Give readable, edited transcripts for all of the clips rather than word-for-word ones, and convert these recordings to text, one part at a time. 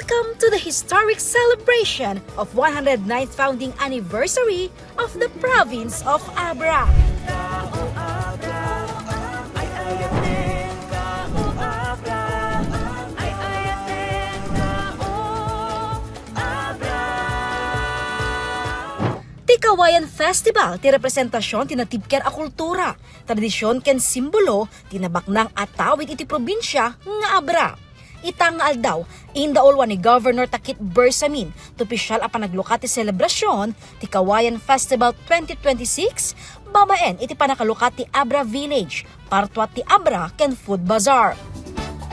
Welcome to the historic celebration of 109th founding anniversary of the province of Abra. Kawayan Festival ti representasyon ti natibker a kultura, tradisyon ken simbolo ti nabaknang atawid iti probinsya nga Abra. Itang nga aldaw, indaolwan ni Governor Takit Bersamin to opisyal a panaglukat ti selebrasyon ti Kawayan Festival 2026, babaen iti panakalukat ti Abra Village, partwat ti Abra ken Food Bazaar.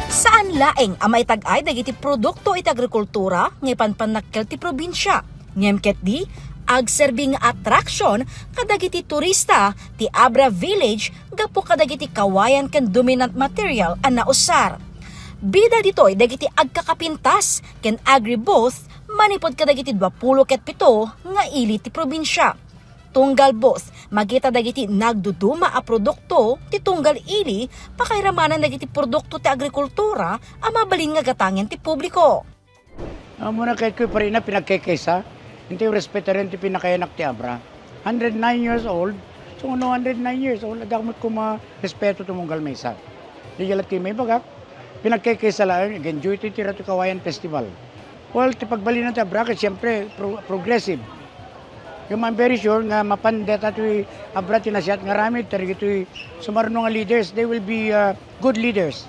Saan laeng a maitag-ay dagiti produkto iti agrikultura nga ipanpanakkel ti probinsya, ngem ket di agserbing attraction kadagiti turista ti Abra Village gapo kadagiti kawayan ken dominant material a nausar. Bida ditoy dagiti agkakapintas ken agri-booth manipod kadagiti 20 ket 7 nga ili ti probinsya. Tunggal booth magita dagiti nagduduma a produkto ti tunggal ili pakairamanan dagiti produkto ti agrikultura a mabalin nga gatangen ti publiko. Muna kahit ko pa rin na pinagkikisa. Hindi yung respeto rin ito pinakayanak ti Abra. 109 years old. So, 109 years old, adamot ko ma-respeto ito mong galmesa. Ligalat kayo may bagak. Pinagkikisa lang, enjoy ito tira ito Kawayan Festival. Well, tipagbali na ti Abra, kasi siyempre, progressive. Yung I'm very sure nga mapandeta ito Abra tinasyat nga ramid, tarigi ito sumarunong nga leaders. They will be good leaders.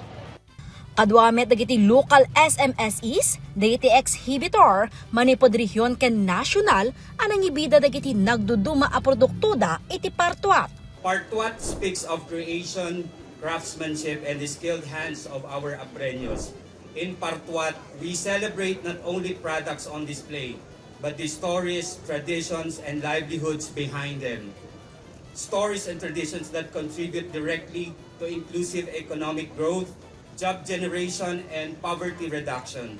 Kadwamet dagiti local SMSEs, dagiti exhibitor, manipod region ken national, anang ibida dagiti nagduduma a produktuda iti Partuat. Partuat speaks of creation, craftsmanship, and the skilled hands of our Abreños. In Partuat, we celebrate not only products on display, but the stories, traditions, and livelihoods behind them. Stories and traditions that contribute directly to inclusive economic growth, job generation, and poverty reduction.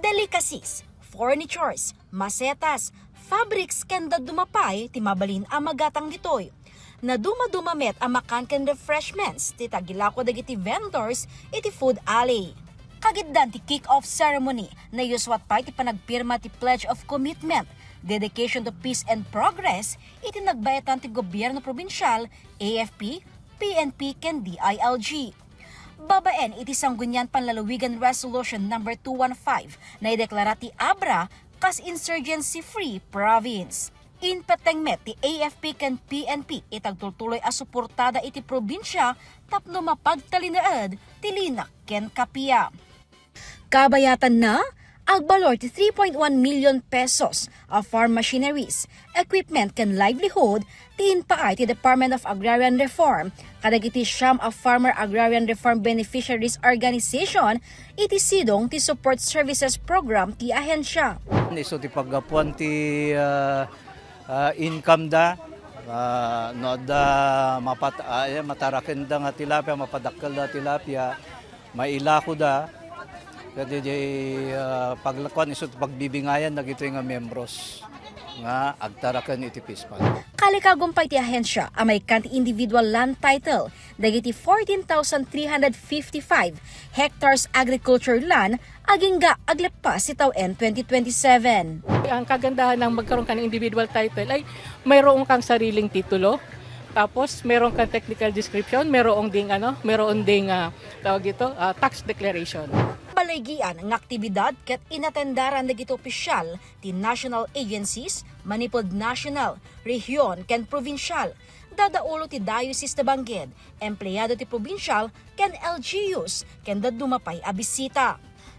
Delicacies, furnitures, masetas, fabrics ken dadumapay ti mabalin a magatang ditoy. Naduma-dumamet a makan ken refreshments ti tagilako dagiti vendors iti food alley. Kagiddan ti kick-off ceremony na yuswat pa iti panagpirma ti Pledge of Commitment, Dedication to Peace and Progress iti nagbayatan ti gobyerno probinsyal, AFP, PNP ken DILG. Babaen iti sanggunyan panlalawigan Resolution No. 215 na ideklara ti Abra kas insurgency-free province. In petengmet ti AFP ken PNP itagtultuloy a suportada iti probinsya tapno mapagtalinaed ti linak ken kapia. Kabayatan na agbalor ti 3.1 million pesos of farm machineries, equipment ken livelihood ti inpaay ti Department of Agrarian Reform kadagiti siyam of Farmer Agrarian Reform Beneficiaries Organization iti sidong ti Support Services Program ti ahensya. So ti paggapuan ti income da no da mataraken da nga tilapia, mapadakkel da tilapia, mailako da. Kaya paglakuan iso pagbibingayan na gito nga membros nga agtarakan iti PISPAL. Kalikagumpay ti ahensya amay kanti individual land title dagiti 14,355 hectares agriculture land agingga aglepas si tawen 2027. Ang kagandahan ng magkaroon ka ng individual title ay mayroon kang sariling titulo. Tapos meron kang technical description, meron ding tawag ito, tax declaration. Balaygian ng aktibidad ket inatendaran dagiti opisyal ti national agencies, manipod national, region ken provincial. Dadaulo ti Diocese de Benguet, empleyado ti provincial ken LGUs ken dadumapay a bisita.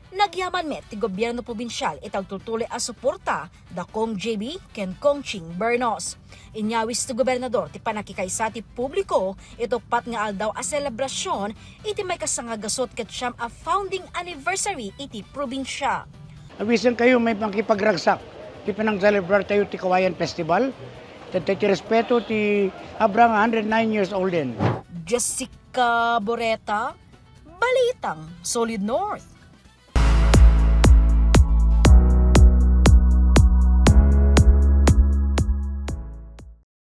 Nagyaman met ti gobyerno probinsyal itagtutuloy a suporta da Kong JB ken Kong Ching Bernos. Inyawis ti gobernador ti panakikaysa ti publiko itokpat nga aldaw a selebrasyon iti may kasangagasot ket siyam a founding anniversary iti probinsya. Awisan kayo may pangkipagragsak. Ti panang-celebrar tayo ti Kawayan Festival. Ti respeto ti Abra nga 109 years old din. Jessica Boreta, Balitang Solid North.